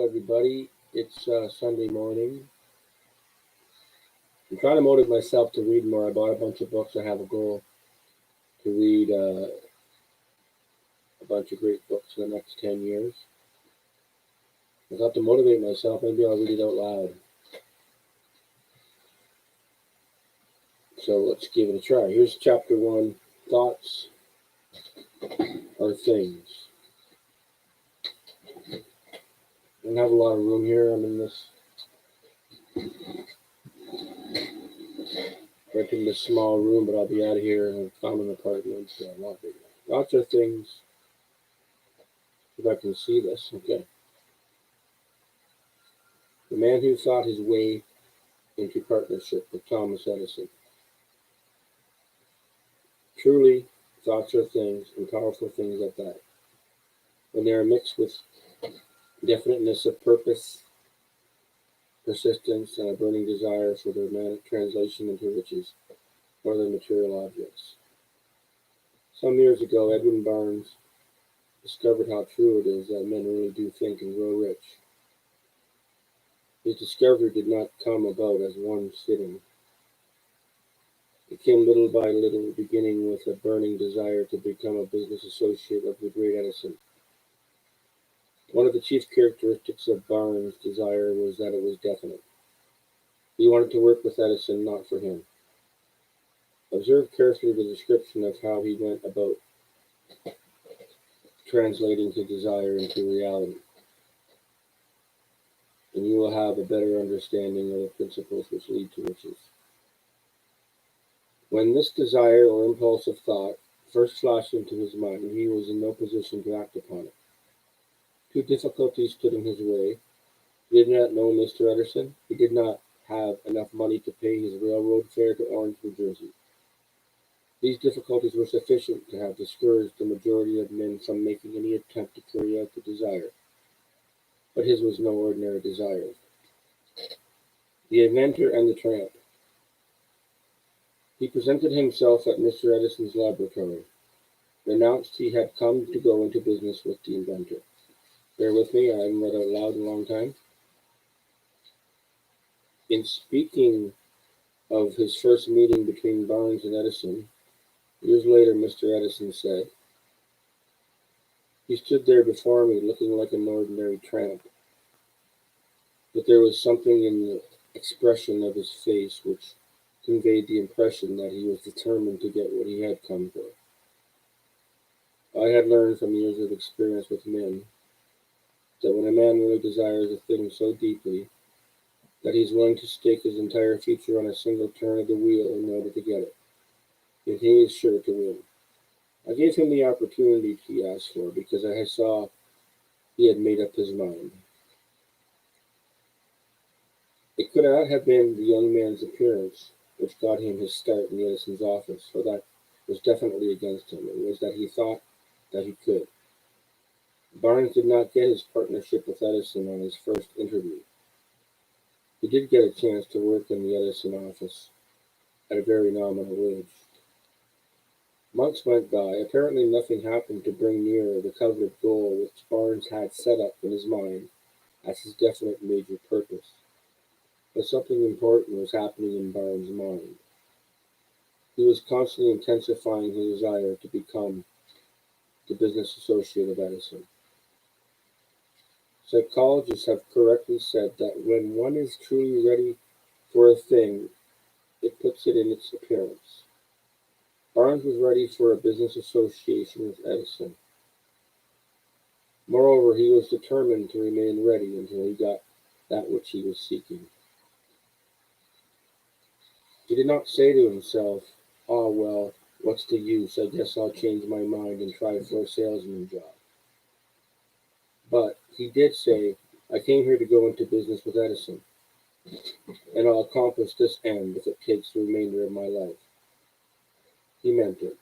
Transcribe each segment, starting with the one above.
everybody. It's Sunday morning. I'm trying to motivate myself to read more. I bought a bunch of books. I have a goal to read a bunch of great books in the next 10 years. I thought to motivate myself, maybe I'll read it out loud. So let's give it a try. Here's chapter 1, Thoughts are Things. I don't have a lot of room here. I'm in this renting this small room, but I'll be out of here and I found an apartment. So a lot bigger. Thoughts are things. If I can see this, okay. The man who thought his way into partnership with Thomas Edison. Truly, thoughts are things, and powerful things at that. When they are mixed with definiteness of purpose, persistence, and a burning desire for their translation into riches, or their material objects. Some years ago, Edwin Barnes discovered how true it is that men really do think and grow rich. His discovery did not come about as one sitting. It came little by little, beginning with a burning desire to become a business associate of the great Edison. One of the chief characteristics of Barnes' desire was that it was definite. He wanted to work with Edison, not for him. Observe carefully the description of how he went about translating his desire into reality, and you will have a better understanding of the principles which lead to riches. When this desire or impulse of thought first flashed into his mind, he was in no position to act upon it. Two difficulties stood in his way. He did not know Mr. Edison. He did not have enough money to pay his railroad fare to Orange, New Jersey. These difficulties were sufficient to have discouraged the majority of men from making any attempt to carry out the desire. But his was no ordinary desire. The inventor and the tramp. He presented himself at Mr. Edison's laboratory, announced he had come to go into business with the inventor. Bear with me, I haven't read out loud in a long time. In speaking of his first meeting between Barnes and Edison, years later, Mr. Edison said, "He stood there before me looking like an ordinary tramp, but there was something in the expression of his face which conveyed the impression that he was determined to get what he had come for." I had learned from years of experience with men that when a man really desires a thing so deeply that he's willing to stake his entire future on a single turn of the wheel in order to get it, then he is sure to win. I gave him the opportunity he asked for because I saw he had made up his mind. It could not have been the young man's appearance which got him his start in Edison's office, for that was definitely against him. It was that he thought that he could. Barnes did not get his partnership with Edison on his first interview. He did get a chance to work in the Edison office at a very nominal wage. Months went by. Apparently nothing happened to bring nearer the coveted goal which Barnes had set up in his mind as his definite major purpose. But something important was happening in Barnes' mind. He was constantly intensifying his desire to become the business associate of Edison. Psychologists have correctly said that when one is truly ready for a thing, it puts it in its appearance. Barnes was ready for a business association with Edison. Moreover, he was determined to remain ready until he got that which he was seeking. He did not say to himself, "Ah, well, what's the use? I guess I'll change my mind and try for a salesman job." But he did say, "I came here to go into business with Edison, and I'll accomplish this end if it takes the remainder of my life." He meant it.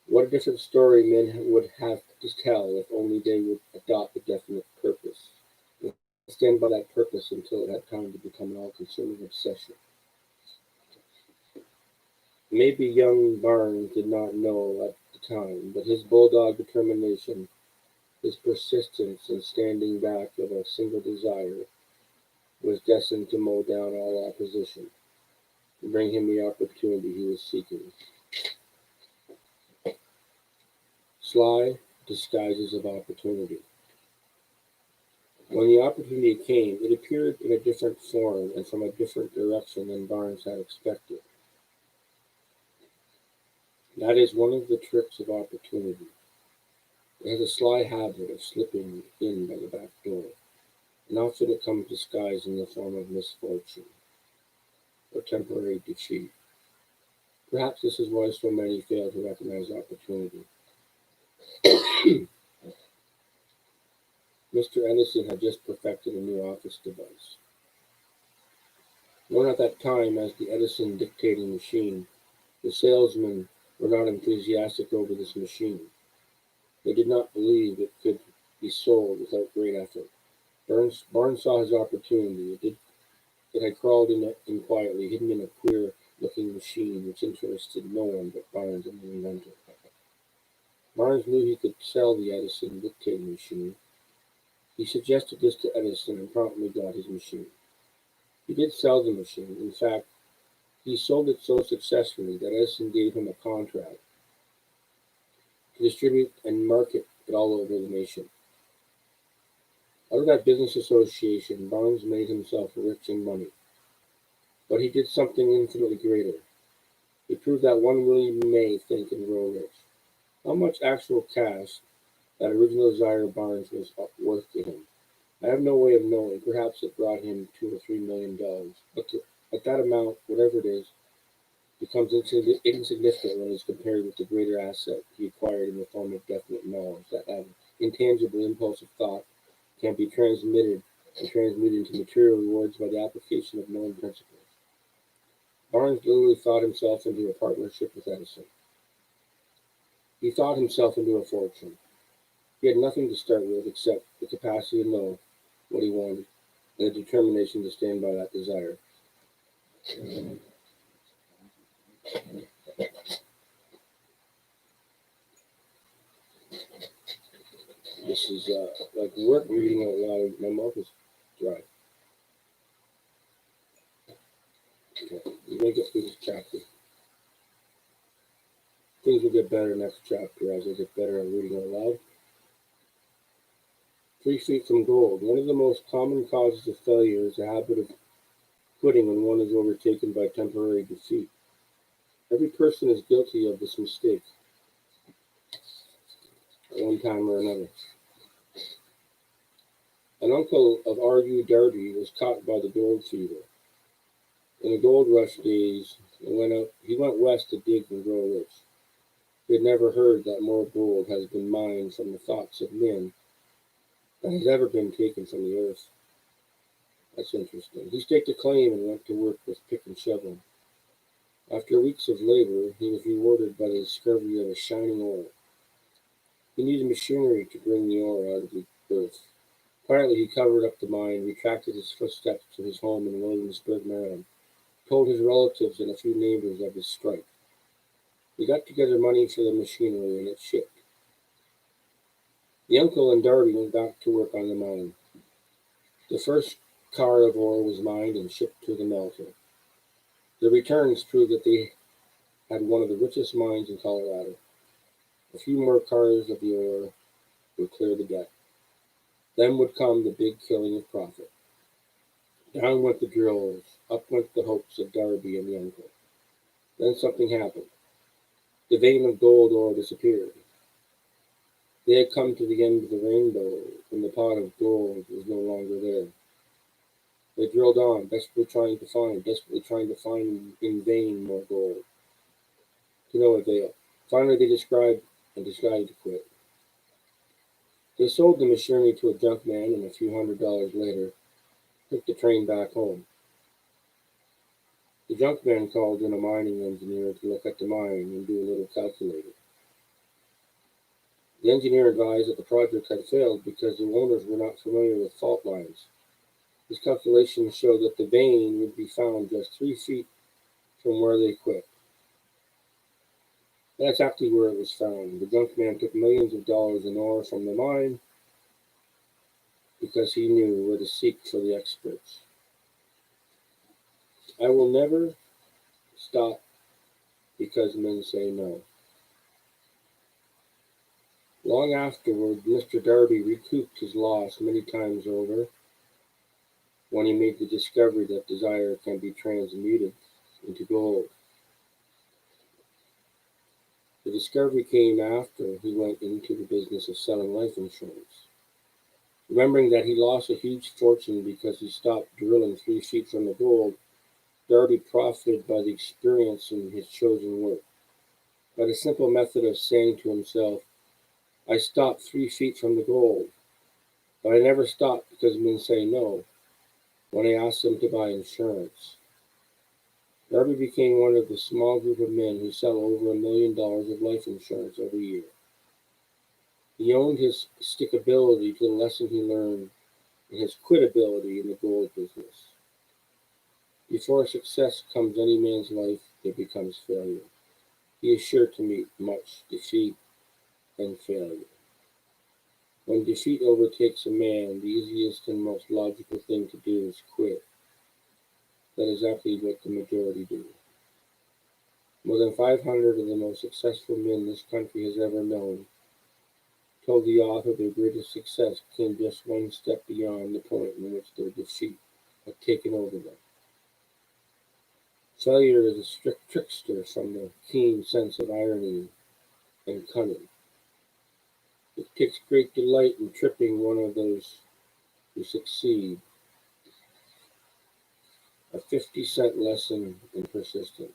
What a different story men would have to tell if only they would adopt a definite purpose, and stand by that purpose until it had time to become an all-consuming obsession. Maybe young Barnes did not know at the time, but his bulldog determination, His persistence in standing back of a single desire was destined to mow down all opposition and bring him the opportunity he was seeking. Sly disguises of opportunity. When the opportunity came, it appeared in a different form and from a different direction than Barnes had expected. That is one of the tricks of opportunity. It has a sly habit of slipping in by the back door, and often it comes disguised in the form of misfortune or temporary defeat. Perhaps this is why so many fail to recognize opportunity. Mr. Edison had just perfected a new office device. Known at that time as the Edison dictating machine, the salesmen were not enthusiastic over this machine. They did not believe it could be sold without great effort. Barnes saw his opportunity. It had crawled in quietly, hidden in a queer-looking machine which interested no one but Barnes and the inventor. Barnes knew he could sell the Edison dictating machine. He suggested this to Edison and promptly got his machine. He did sell the machine. In fact, he sold it so successfully that Edison gave him a contract to distribute and market it all over the nation. Out of that business association, Barnes made himself rich in money. But he did something infinitely greater. He proved that one really may think and grow rich. How much actual cash that original desire of Barnes was worth to him, I have no way of knowing. Perhaps it brought him $2 or $3 million. But at that amount, whatever it is, becomes insignificant when it's compared with the greater asset he acquired in the form of definite knowledge. That intangible impulse of thought can be transmitted and transmuted into material rewards by the application of known principles. Barnes literally thought himself into a partnership with Edison. He thought himself into a fortune. He had nothing to start with except the capacity to know what he wanted and the determination to stand by that desire. This is like work reading out loud. My mouth is dry. Okay, we make it through this chapter. Things will get better next chapter as I get better at reading out loud. 3 feet from gold. One of the most common causes of failure is the habit of quitting when one is overtaken by temporary defeat. Every person is guilty of this mistake at one time or another. An uncle of R.U. Darby was caught by the gold fever. In the gold rush days, he went west to dig and grow rich. He had never heard that more gold has been mined from the thoughts of men than has ever been taken from the earth. That's interesting. He staked a claim and went to work with pick and shovel. After weeks of labor, he was rewarded by the discovery of a shining ore. He needed machinery to bring the ore out of the earth. Quietly, he covered up the mine, retracted his footsteps to his home in Williamsburg, Maryland, told his relatives and a few neighbors of his strike. He got together money for the machinery and it shipped. The uncle and Darby went back to work on the mine. The first car of ore was mined and shipped to the melter. The returns proved that they had one of the richest mines in Colorado. A few more cars of the ore would clear the debt. Then would come the big killing of profit. Down went the drills, up went the hopes of Darby and the uncle. Then something happened. The vein of gold ore disappeared. They had come to the end of the rainbow, and the pot of gold was no longer there. They drilled on, desperately trying to find in vain more gold. To no avail. Finally, they decided to quit. They sold the machinery to a junk man, and a few $100s later, took the train back home. The junk man called in a mining engineer to look at the mine and do a little calculating. The engineer advised that the project had failed because the owners were not familiar with fault lines. His calculations showed that the vein would be found just 3 feet from where they quit. That's exactly where it was found. The junk man took millions of dollars in ore from the mine because he knew where to seek for the experts. I will never stop because men say no. Long afterward, Mr. Darby recouped his loss many times over when he made the discovery that desire can be transmuted into gold. The discovery came after he went into the business of selling life insurance. Remembering that he lost a huge fortune because he stopped drilling 3 feet from the gold, Darby profited by the experience in his chosen work. By the simple method of saying to himself, I stopped 3 feet from the gold, but I never stopped because men say no when I ask them to buy insurance. Darby became one of the small group of men who sell over $1 million of life insurance every year. He owned his stickability to the lesson he learned and his quitability in the gold business. Before success comes any man's life, there becomes failure. He is sure to meet much defeat and failure. When defeat overtakes a man, the easiest and most logical thing to do is quit. That is exactly what the majority do. More than 500 of the most successful men this country has ever known told the author their greatest success came just one step beyond the point in which their defeat had taken over them. Failure is a strict trickster from the keen sense of irony and cunning. It takes great delight in tripping one of those who succeed. A 50-cent lesson in persistence.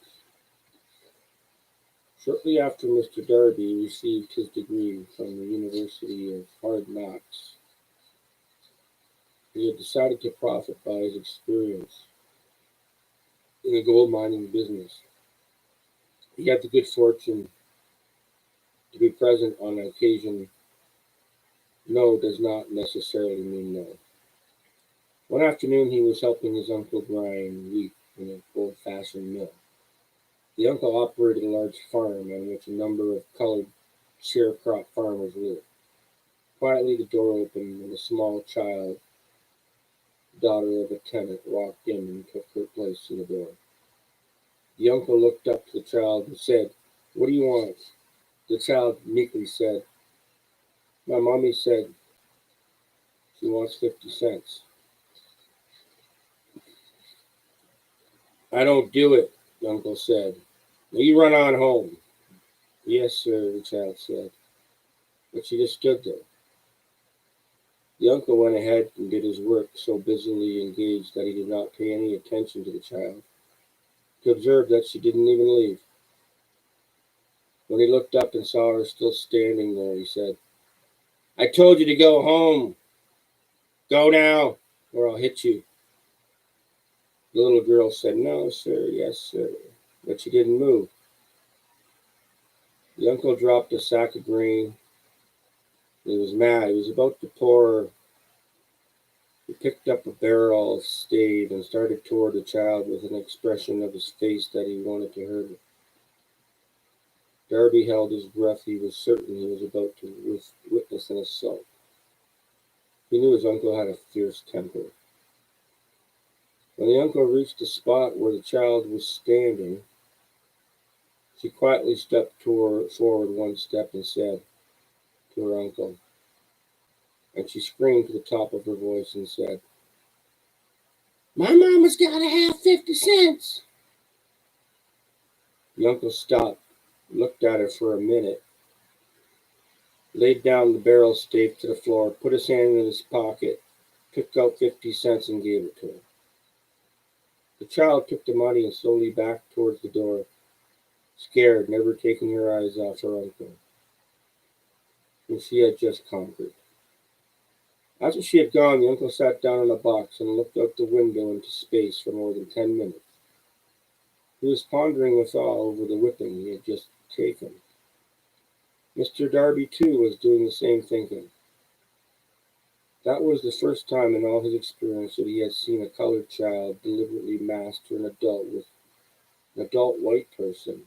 Shortly after Mr. Darby received his degree from the University of Hard Knocks, he had decided to profit by his experience in the gold mining business. He had the good fortune to be present on an occasion. No does not necessarily mean no. One afternoon he was helping his uncle grind wheat in an old-fashioned mill. The uncle operated a large farm on which a number of colored sharecrop farmers lived. Quietly the door opened and a small child, daughter of a tenant, walked in and took her place in the door. The uncle looked up to the child and said, What do you want? The child meekly said, My mommy said she wants 50 cents. I don't do it, the uncle said. Now you run on home. Yes, sir, the child said, but she just stood there. The uncle went ahead and did his work, so busily engaged that he did not pay any attention to the child, to observe that she didn't even leave. When he looked up and saw her still standing there, he said, I told you to go home. Go now, or I'll hit you. The little girl said, No, sir, yes, sir, but she didn't move. The uncle dropped a sack of grain. He was mad. He was about to pour. He picked up a barrel of stave and started toward the child with an expression of his face that he wanted to hurt her. Darby held his breath. He was certain he was about to witness an assault. He knew his uncle had a fierce temper. When the uncle reached the spot where the child was standing, she quietly stepped forward one step and said to her uncle, and she screamed to the top of her voice and said, My mama's got to have 50 cents. The uncle stopped, looked at her for a minute, laid down the barrel stave to the floor, put his hand in his pocket, took out 50 cents and gave it to her. The child took the money and slowly backed towards the door, scared, never taking her eyes off her uncle, whom she had just conquered. After she had gone, the uncle sat down on a box and looked out the window into space for more than 10 minutes. He was pondering with awe over the whipping he had just taken. Mr. Darby, too, was doing the same thinking. That was the first time in all his experience that he had seen a colored child deliberately master an adult white person.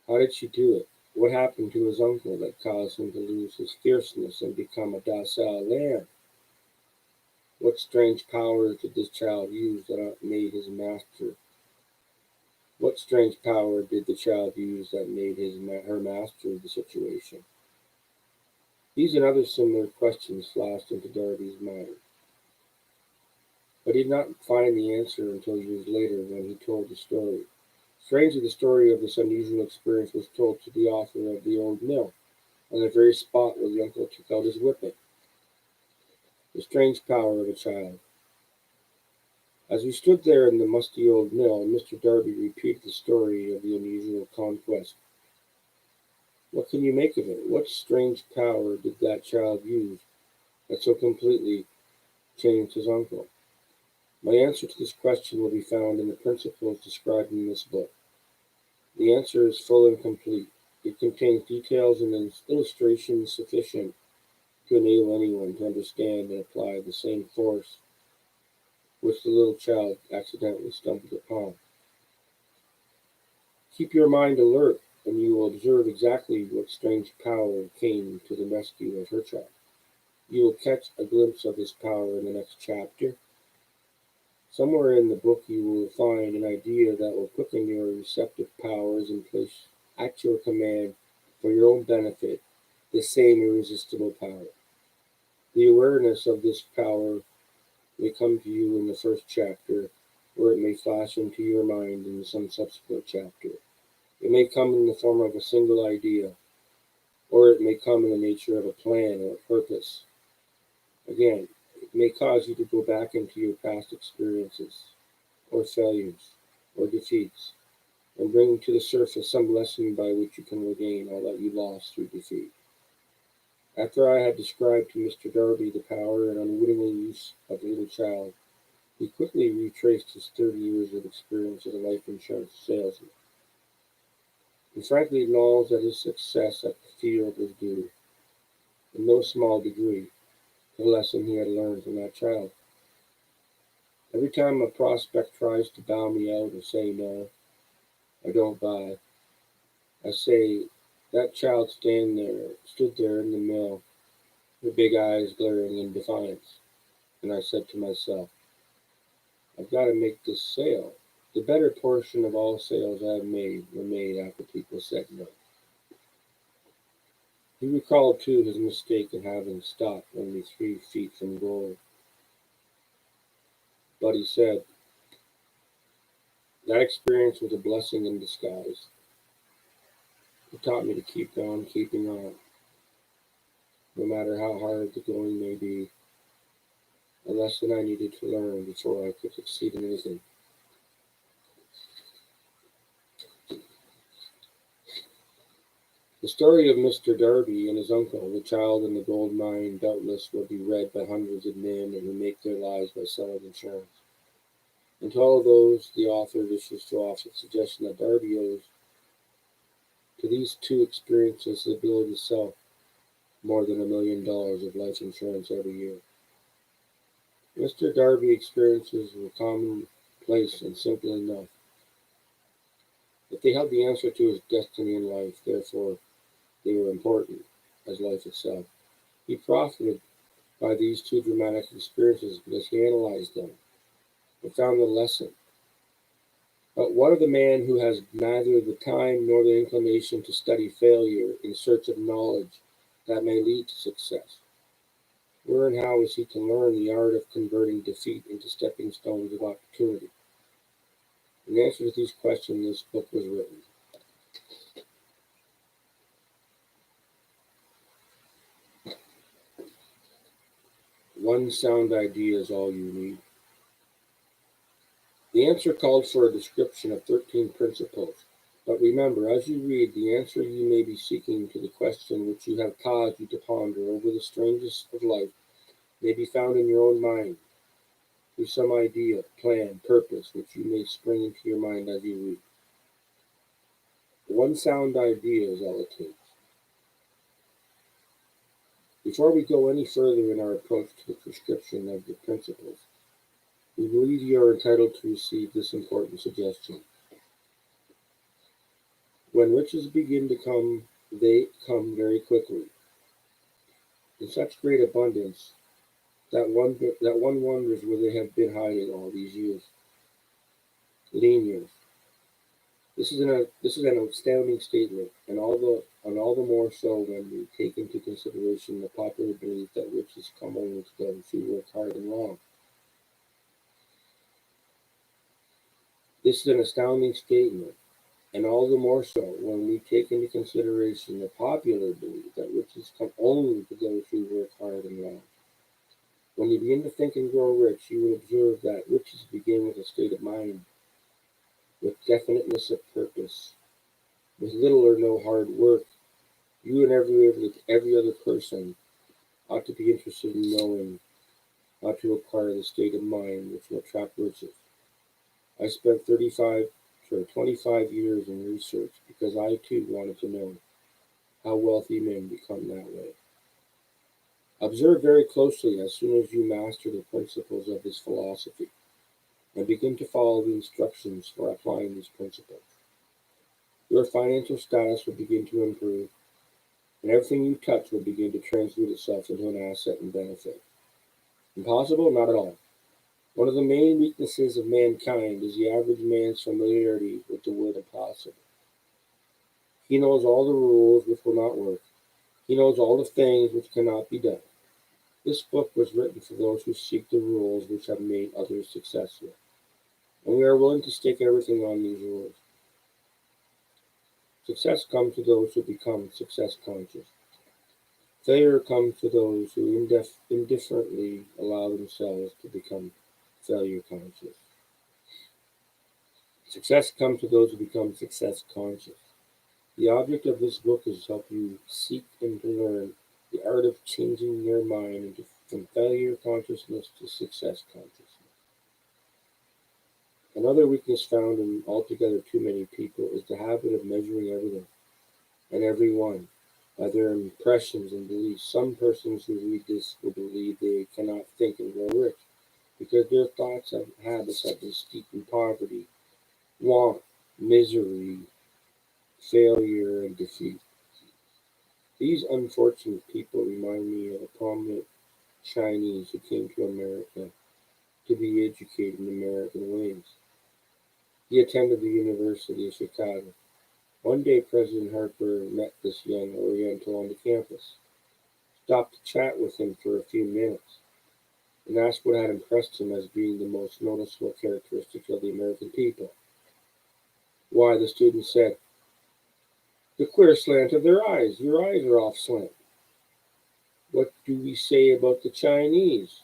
How did she do it? What happened to his uncle that caused him to lose his fierceness and become a docile lamb? What strange powers did this child use that made his master? What strange power did the child use that made her master the situation? These and other similar questions flashed into Darby's mind, but he did not find the answer until years later when he told the story. Strangely, the story of this unusual experience was told to the author of The Old Mill, on the very spot where the uncle took out his whippet. The strange power of a child. As we stood there in the musty old mill, Mr. Darby repeated the story of the unusual conquest. What can you make of it? What strange power did that child use that so completely changed his uncle? My answer to this question will be found in the principles described in this book. The answer is full and complete. It contains details and illustrations sufficient to enable anyone to understand and apply the same force which the little child accidentally stumbled upon. Keep your mind alert, and you will observe exactly what strange power came to the rescue of her child. You will catch a glimpse of this power in the next chapter. Somewhere in the book you will find an idea that will quicken your receptive powers and place at your command, for your own benefit, the same irresistible power. The awareness of this power may come to you in the first chapter, or it may flash into your mind in some subsequent chapter. It may come in the form of a single idea, or it may come in the nature of a plan or a purpose. Again, it may cause you to go back into your past experiences, or failures, or defeats, and bring to the surface some lesson by which you can regain all that you lost through defeat. After I had described to Mr. Darby the power and unwittingly use of the little child, he quickly retraced his 30 years of experience as a life insurance salesman, and frankly acknowledged that his success at the field was due, in no small degree, to the lesson he had learned from that child. Every time a prospect tries to bow me out or say no, I don't buy, I say, that child stood there in the mill, her big eyes glaring in defiance, and I said to myself, I've got to make this sale. The better portion of all sales I've made were made after people said no. He recalled, too, his mistake in having stopped only 3 feet from goal. But he said, that experience was a blessing in disguise. It taught me to keep on keeping on, no matter how hard the going may be, a lesson I needed to learn before I could succeed in anything. The story of Mr. Darby and his uncle, the child in the gold mine, doubtless will be read by hundreds of men who make their lives by selling insurance. And to all those, the author wishes to offer the suggestion that Darby owes to these two experiences the ability to sell more than $1 million of life insurance every year. Mr. Darby experiences were commonplace and simple enough. If they held the answer to his destiny in life, therefore they were important as life itself. He profited by these two dramatic experiences because he analyzed them and found the lesson. But what of the man who has neither the time nor the inclination to study failure in search of knowledge that may lead to success? Where and how is he to learn the art of converting defeat into stepping stones of opportunity? In answer to these questions, this book was written. One sound idea is all you need. The answer called for a description of 13 principles. But remember, as you read, the answer you may be seeking to the question which you have caused you to ponder over the strangest of life may be found in your own mind, through some idea, plan, purpose which you may spring into your mind as you read. One sound idea is all it takes. Before we go any further in our approach to the prescription of the principles, we believe you are entitled to receive this important suggestion. When riches begin to come, they come very quickly, in such great abundance That one wonders where they have been hiding all these years, lean years. This is an astounding statement, and all the more so when we take into consideration the popular belief that riches come only to those who work hard and long. This is an astounding statement, and all the more so when we take into consideration the popular belief that riches come only to those who work hard and long. When you begin to think and grow rich, you will observe that riches begin with a state of mind, with definiteness of purpose, with little or no hard work. You and every other person ought to be interested in knowing how to acquire the state of mind which will attract riches. I spent 25 years in research because I too wanted to know how wealthy men become that way. Observe very closely as soon as you master the principles of this philosophy and begin to follow the instructions for applying these principles. Your financial status will begin to improve, and everything you touch will begin to transmute itself into an asset and benefit. Impossible? Not at all. One of the main weaknesses of mankind is the average man's familiarity with the word impossible. He knows all the rules which will not work. He knows all the things which cannot be done. This book was written for those who seek the rules which have made others successful, and we are willing to stake everything on these rules. Success comes to those who become success conscious. Failure comes to those who indifferently allow themselves to become failure conscious. Success comes to those who become success conscious. The object of this book is to help you seek and to learn the art of changing your mind from failure consciousness to success consciousness. Another weakness found in altogether too many people is the habit of measuring everything and everyone by their impressions and beliefs. Some persons who read this will believe they cannot think and grow rich because their thoughts and habits have been steeped in poverty, want, misery, failure, and defeat. These unfortunate people remind me of a prominent Chinese who came to America to be educated in American ways. He attended the University of Chicago. One day President Harper met this young Oriental on the campus, stopped to chat with him for a few minutes, and asked what had impressed him as being the most noticeable characteristics of the American people. Why, the student said, the queer slant of their eyes. Your eyes are off slant. What do we say about the Chinese?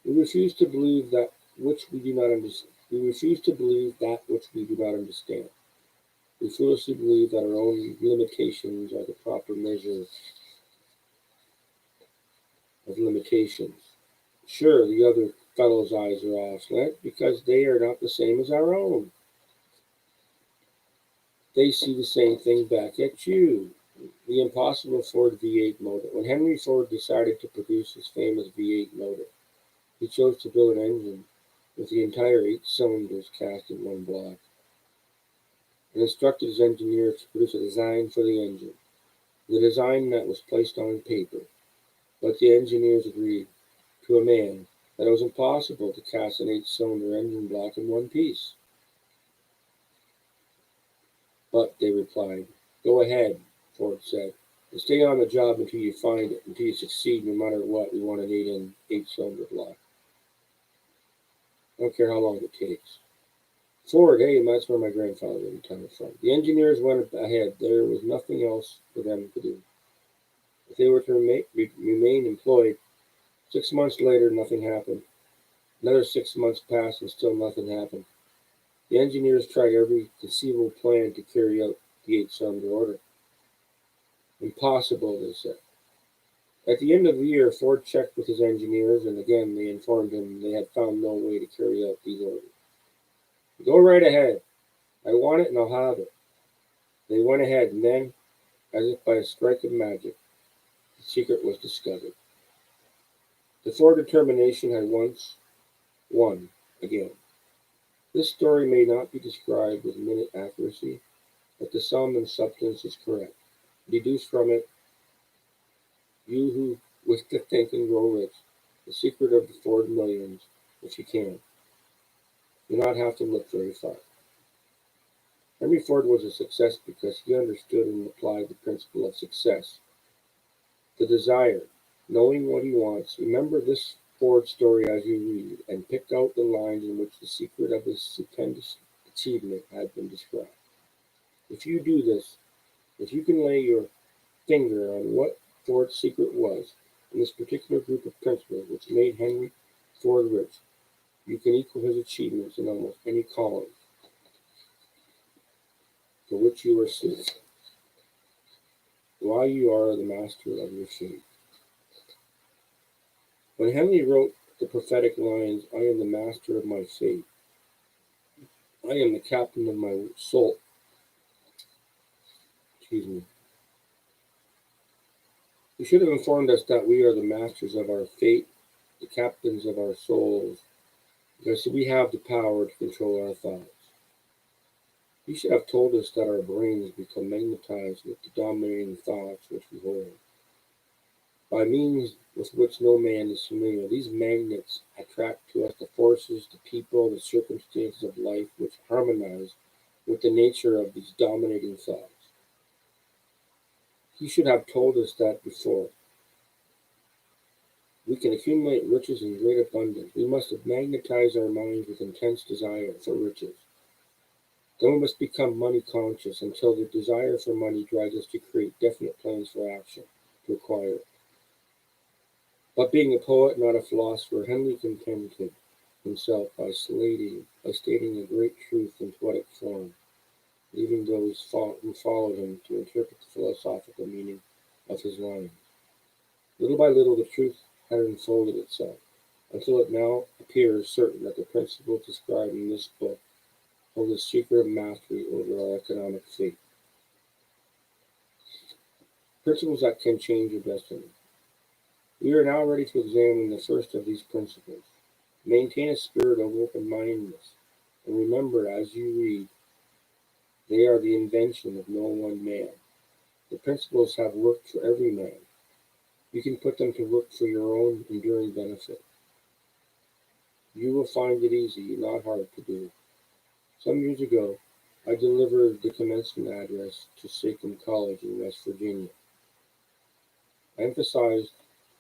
We refuse to believe that which we do not understand. We refuse to believe that which we do not understand. We foolishly believe that our own limitations are the proper measure of limitations. Sure, the other fellow's eyes are off slant because they are not the same as our own. They see the same thing back at you. The impossible Ford V8 motor. When Henry Ford decided to produce his famous V8 motor, he chose to build an engine with the entire 8 cylinders cast in one block, and instructed his engineers to produce a design for the engine. The design that was placed on paper, but the engineers agreed to a man that it was impossible to cast an 8 cylinder engine block in one piece. But, they replied, go ahead, Ford said, and stay on the job until you find it, until you succeed no matter what. We want an 8 cylinder block. I don't care how long it takes. Ford, hey, that's where my grandfather retired from. The engineers went ahead. There was nothing else for them to do. If they were to remain employed, 6 months later, nothing happened. Another 6 months passed and still nothing happened. The engineers tried every conceivable plan to carry out the 8 cylinder order. Impossible, they said. At the end of the year, Ford checked with his engineers, and again they informed him they had found no way to carry out these orders. Go right ahead. I want it and I'll have it. They went ahead, and then, as if by a strike of magic, the secret was discovered. The Ford determination had once won again. This story may not be described with minute accuracy, but the sum and substance is correct. Deduce from it, you who Wish to think and grow rich. The secret of the Ford millions, if you can. Do not have to look very far. Henry Ford was a success because he understood and applied the principle of success. The desire, knowing what he wants. Remember this Ford story as you read, and pick out the lines in which the secret of his stupendous achievement had been described. If you do this, if you can lay your finger on what Ford's secret was in this particular group of principles which made Henry Ford rich, you can equal his achievements in almost any calling for which you are suited. Why you are the master of your fate. When Henry wrote the prophetic lines, I am the master of my fate, I am the captain of my soul, excuse me, he should have informed us that we are the masters of our fate, the captains of our souls, because we have the power to control our thoughts. He should have told us that our brains become magnetized with the dominating thoughts which we hold. By means with which no man is familiar, these magnets attract to us the forces, the people, the circumstances of life which harmonize with the nature of these dominating thoughts. He should have told us that before we can accumulate riches in great abundance, we must have magnetized our minds with intense desire for riches. Then we must become money conscious until the desire for money drives us to create definite plans for action to acquire it. But being a poet, not a philosopher, Henry contented himself by stating a great truth in poetic form, leaving those who followed him to interpret the philosophical meaning of his lines. Little by little the truth had unfolded itself, until it now appears certain that the principles described in this book hold the secret of mastery over our economic fate. Principles that can change your destiny. We are now ready to examine the first of these principles. Maintain a spirit of open-mindedness, and remember as you read, they are the invention of no one man. The principles have worked for every man. You can put them to work for your own enduring benefit. You will find it easy, not hard to do. Some years ago, I delivered the commencement address to Salem College in West Virginia. I emphasized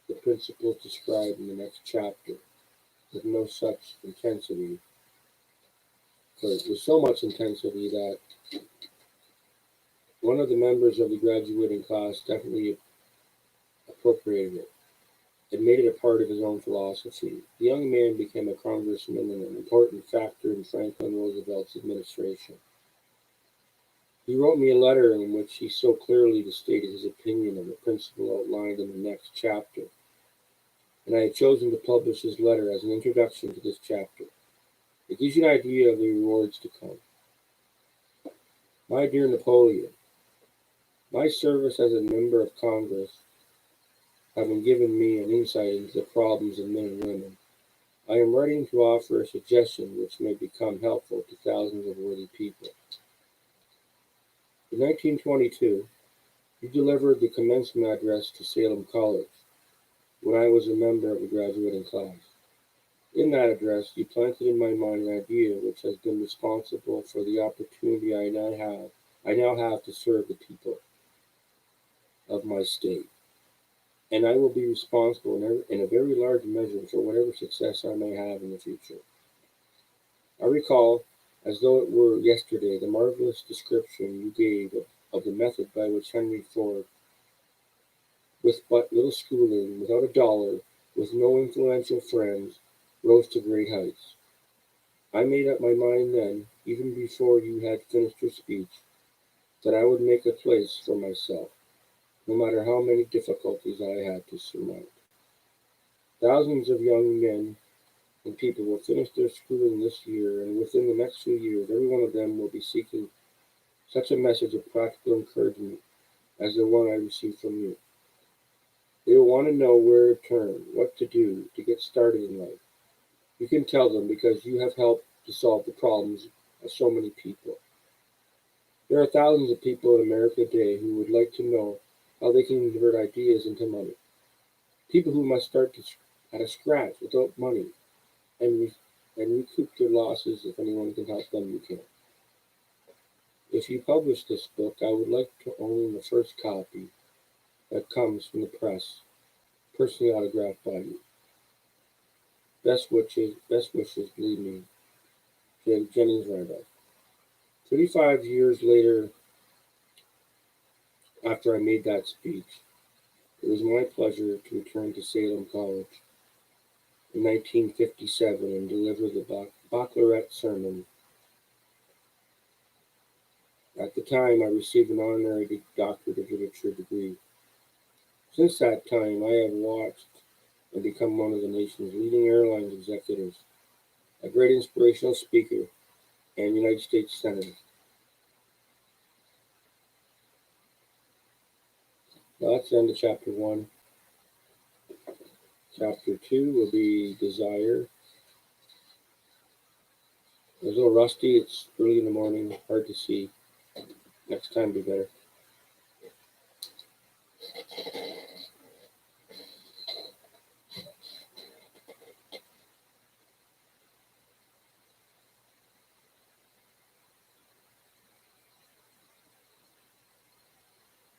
the principles described in the next chapter with no such intensity, because with so much intensity that one of the members of the graduating class definitely appropriated it and made it a part of his own philosophy. The young man became a congressman and an important factor in Franklin Roosevelt's administration. He wrote me a letter in which he so clearly stated his opinion of the principle outlined in the next chapter, and I had chosen to publish his letter as an introduction to this chapter. It gives you an idea of the rewards to come. My dear Napoleon, my service as a member of Congress having given me an insight into the problems of men and women, I am writing to offer a suggestion which may become helpful to thousands of worthy people. In 1922, you delivered the commencement address to Salem College when I was a member of the graduating class. In that address, you planted in my mind an idea which has been responsible for the opportunity I now have to serve the people of my state, and I will be responsible in a very large measure for whatever success I may have in the future. I recall, as though it were yesterday, the marvelous description you gave of the method by which Henry Ford, with but little schooling, without a dollar, with no influential friends, rose to great heights. I made up my mind then, even before you had finished your speech, that I would make a place for myself, no matter how many difficulties I had to surmount. Thousands of young men and people will finish their schooling this year, and within the next few years, every one of them will be seeking such a message of practical encouragement as the one I received from you. They will want to know where to turn, what to do to get started in life. You can tell them because you have helped to solve the problems of so many people. There are thousands of people in America today who would like to know how they can convert ideas into money. People who must start at a scratch without money and, and recoup their losses. If anyone can help them, you can. If you publish this book, I would like to own the first copy that comes from the press, personally autographed by you. Best wishes, believe me, Jennings Randolph. 35 years later, after I made that speech, it was my pleasure to return to Salem College in 1957 and deliver the baccalaureate sermon. At the time, I received an honorary doctorate of literature degree. Since that time, I have watched and become one of the nation's leading airlines executives, a great inspirational speaker, and United States Senator. Well, that's the end of chapter 1. Chapter 2 will be desire. It was a little rusty. It's early in the morning, hard to see. Next time be better.